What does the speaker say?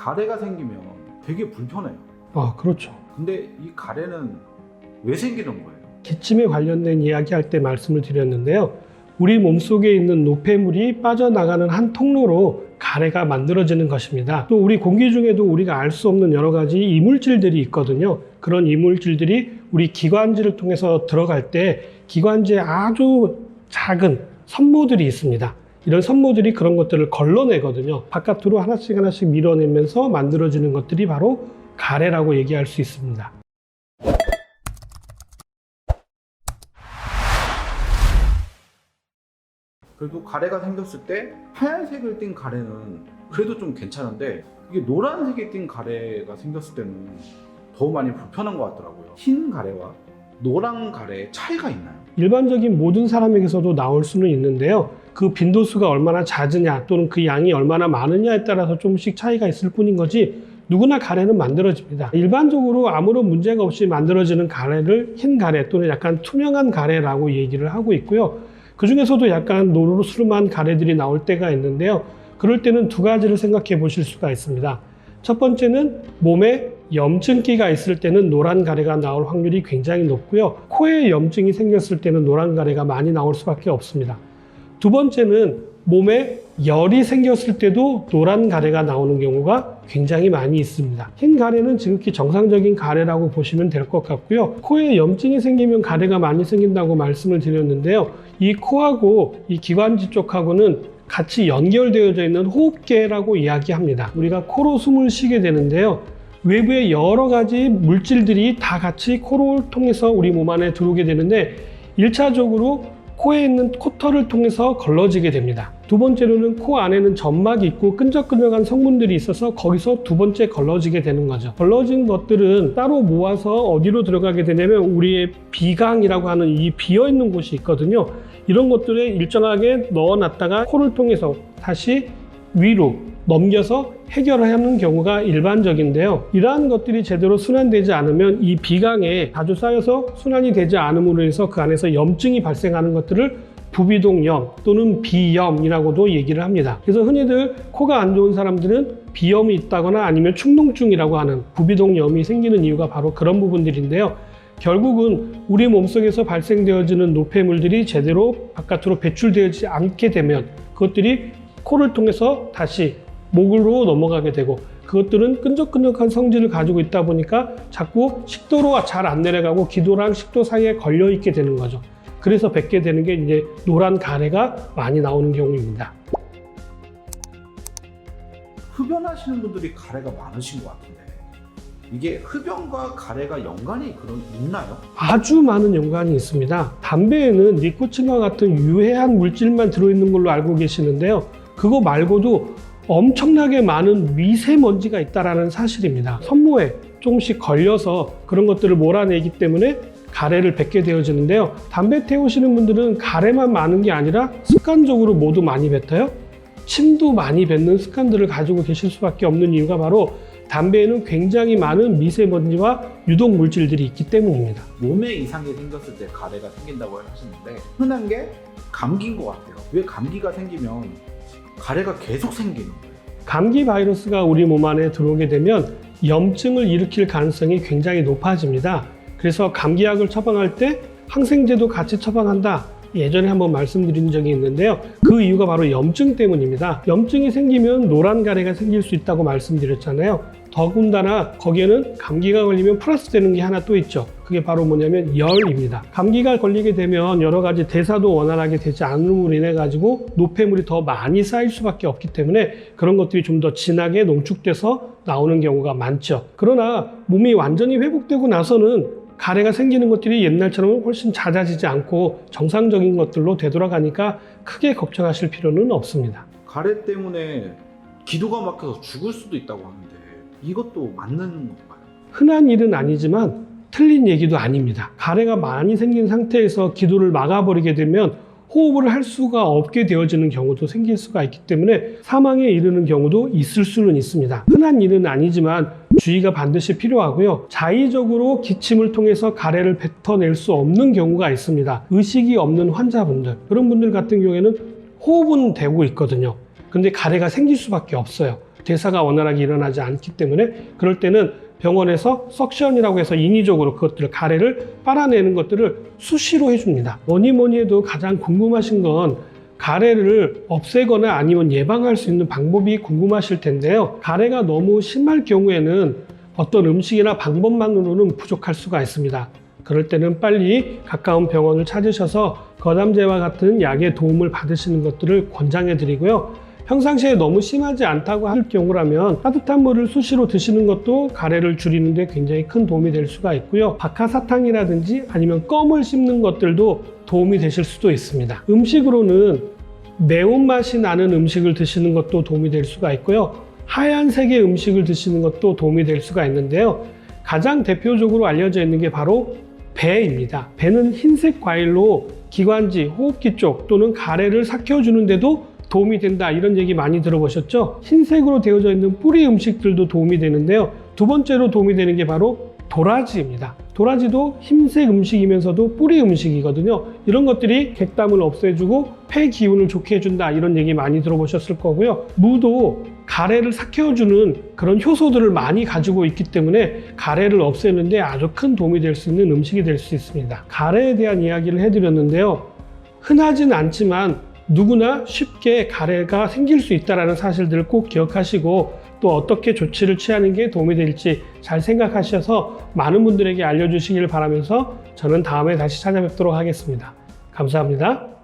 가래가 생기면 되게 불편해요. 그렇죠. 근데 이 가래는 왜 생기는 거예요? 기침에 관련된 이야기할 때 말씀을 드렸는데요. 우리 몸속에 있는 노폐물이 빠져나가는 한 통로로 가래가 만들어지는 것입니다. 또 우리 공기 중에도 우리가 알 수 없는 여러 가지 이물질들이 있거든요. 그런 이물질들이 우리 기관지를 통해서 들어갈 때 기관지에 아주 작은 섬모들이 있습니다. 이런 섬모들이 그런 것들을 걸러내거든요. 바깥으로 하나씩 하나씩 밀어내면서 만들어지는 것들이 바로 가래라고 얘기할 수 있습니다. 그래도 가래가 생겼을 때 하얀색을 띤 가래는 그래도 좀 괜찮은데 이게 노란색이 띈 가래가 생겼을 때는 더 많이 불편한 것 같더라고요. 흰 가래와 노란 가래의 차이가 있나요? 일반적인 모든 사람에게서도 나올 수는 있는데요. 그 빈도수가 얼마나 잦으냐 또는 그 양이 얼마나 많으냐에 따라서 조금씩 차이가 있을 뿐인 거지 누구나 가래는 만들어집니다. 일반적으로 아무런 문제가 없이 만들어지는 가래를 흰 가래 또는 약간 투명한 가래라고 얘기를 하고 있고요. 그 중에서도 약간 노르스름한 가래들이 나올 때가 있는데요. 그럴 때는 두 가지를 생각해 보실 수가 있습니다. 첫 번째는 몸에 염증기가 있을 때는 노란 가래가 나올 확률이 굉장히 높고요. 코에 염증이 생겼을 때는 노란 가래가 많이 나올 수밖에 없습니다. 두 번째는 몸에 열이 생겼을 때도 노란 가래가 나오는 경우가 굉장히 많이 있습니다. 흰 가래는 지극히 정상적인 가래라고 보시면 될 것 같고요. 코에 염증이 생기면 가래가 많이 생긴다고 말씀을 드렸는데요. 이 코하고 이 기관지 쪽하고는 같이 연결되어져 있는 호흡계라고 이야기합니다. 우리가 코로 숨을 쉬게 되는데요. 외부의 여러 가지 물질들이 다 같이 코를 통해서 우리 몸 안에 들어오게 되는데 1차적으로 코에 있는 코털을 통해서 걸러지게 됩니다. 두 번째로는 코 안에는 점막이 있고 끈적끈적한 성분들이 있어서 거기서 두 번째 걸러지게 되는 거죠. 걸러진 것들은 따로 모아서 어디로 들어가게 되냐면 우리의 비강이라고 하는 이 비어있는 곳이 있거든요. 이런 것들에 일정하게 넣어놨다가 코를 통해서 다시 위로 넘겨서 해결하는 경우가 일반적인데요. 이러한 것들이 제대로 순환되지 않으면 이 비강에 자주 쌓여서 순환이 되지 않음으로 해서 그 안에서 염증이 발생하는 것들을 부비동염 또는 비염이라고도 얘기를 합니다. 그래서 흔히들 코가 안 좋은 사람들은 비염이 있다거나 아니면 축농증이라고 하는 부비동염이 생기는 이유가 바로 그런 부분들인데요. 결국은 우리 몸속에서 발생되어지는 노폐물들이 제대로 바깥으로 배출되지 않게 되면 그것들이 코를 통해서 다시 목으로 넘어가게 되고 그것들은 끈적끈적한 성질을 가지고 있다 보니까 자꾸 식도로 잘 안 내려가고 기도랑 식도 사이에 걸려 있게 되는 거죠. 그래서 뱉게 되는 게 이제 노란 가래가 많이 나오는 경우입니다. 흡연하시는 분들이 가래가 많으신 것 같은데 이게 흡연과 가래가 연관이 있나요? 아주 많은 연관이 있습니다. 담배에는 니코틴과 같은 유해한 물질만 들어있는 걸로 알고 계시는데요. 그거 말고도 엄청나게 많은 미세먼지가 있다는 사실입니다. 손모에 조금씩 걸려서 그런 것들을 몰아내기 때문에 가래를 뱉게 되어지는데요. 담배 태우시는 분들은 가래만 많은 게 아니라 습관적으로 모두 많이 뱉어요. 침도 많이 뱉는 습관들을 가지고 계실 수밖에 없는 이유가 바로 담배에는 굉장히 많은 미세먼지와 유독 물질들이 있기 때문입니다. 몸에 이상이 생겼을 때 가래가 생긴다고 하셨는데 흔한 게 감기인 것 같아요. 왜 감기가 생기면 가래가 계속 생기는 거예요? 감기 바이러스가 우리 몸 안에 들어오게 되면 염증을 일으킬 가능성이 굉장히 높아집니다. 그래서 감기약을 처방할 때 항생제도 같이 처방한다. 예전에 한번 말씀드린 적이 있는데요. 그 이유가 바로 염증 때문입니다. 염증이 생기면 노란 가래가 생길 수 있다고 말씀드렸잖아요. 더군다나 거기에는 감기가 걸리면 플러스 되는 게 하나 또 있죠. 그게 바로 뭐냐면 열입니다. 감기가 걸리게 되면 여러 가지 대사도 원활하게 되지 않음으로 인해 가지고 노폐물이 더 많이 쌓일 수밖에 없기 때문에 그런 것들이 좀 더 진하게 농축돼서 나오는 경우가 많죠. 그러나 몸이 완전히 회복되고 나서는 가래가 생기는 것들이 옛날처럼 훨씬 잦아지지 않고 정상적인 것들로 되돌아가니까 크게 걱정하실 필요는 없습니다. 가래 때문에 기도가 막혀서 죽을 수도 있다고 하는데 이것도 맞는 건가요? 흔한 일은 아니지만 틀린 얘기도 아닙니다. 가래가 많이 생긴 상태에서 기도를 막아버리게 되면 호흡을 할 수가 없게 되어지는 경우도 생길 수가 있기 때문에 사망에 이르는 경우도 있을 수는 있습니다. 흔한 일은 아니지만 주의가 반드시 필요하고요. 자의적으로 기침을 통해서 가래를 뱉어낼 수 없는 경우가 있습니다. 의식이 없는 환자분들, 그런 분들 같은 경우에는 호흡은 되고 있거든요. 근데 가래가 생길 수밖에 없어요. 대사가 원활하게 일어나지 않기 때문에 그럴 때는 병원에서 석션이라고 해서 인위적으로 그것들을 가래를 빨아내는 것들을 수시로 해줍니다. 뭐니 해도 가장 궁금하신 건 가래를 없애거나 아니면 예방할 수 있는 방법이 궁금하실 텐데요. 가래가 너무 심할 경우에는 어떤 음식이나 방법만으로는 부족할 수가 있습니다. 그럴 때는 빨리 가까운 병원을 찾으셔서 거담제와 같은 약의 도움을 받으시는 것들을 권장해 드리고요. 평상시에 너무 심하지 않다고 할 경우라면 따뜻한 물을 수시로 드시는 것도 가래를 줄이는 데 굉장히 큰 도움이 될 수가 있고요. 박하사탕이라든지 아니면 껌을 씹는 것들도 도움이 되실 수도 있습니다. 음식으로는 매운맛이 나는 음식을 드시는 것도 도움이 될 수가 있고요. 하얀색의 음식을 드시는 것도 도움이 될 수가 있는데요. 가장 대표적으로 알려져 있는 게 바로 배입니다. 배는 흰색 과일로 기관지, 호흡기 쪽 또는 가래를 삭혀주는 데도 도움이 된다, 이런 얘기 많이 들어보셨죠? 흰색으로 되어져 있는 뿌리 음식들도 도움이 되는데요. 두 번째로 도움이 되는 게 바로 도라지입니다. 도라지도 흰색 음식이면서도 뿌리 음식이거든요. 이런 것들이 객담을 없애주고 폐 기운을 좋게 해준다, 이런 얘기 많이 들어보셨을 거고요. 무도 가래를 삭혀주는 그런 효소들을 많이 가지고 있기 때문에 가래를 없애는데 아주 큰 도움이 될 수 있는 음식이 될 수 있습니다. 가래에 대한 이야기를 해드렸는데요. 흔하진 않지만 누구나 쉽게 가래가 생길 수 있다는 사실들을 꼭 기억하시고 또 어떻게 조치를 취하는 게 도움이 될지 잘 생각하셔서 많은 분들에게 알려주시길 바라면서 저는 다음에 다시 찾아뵙도록 하겠습니다. 감사합니다.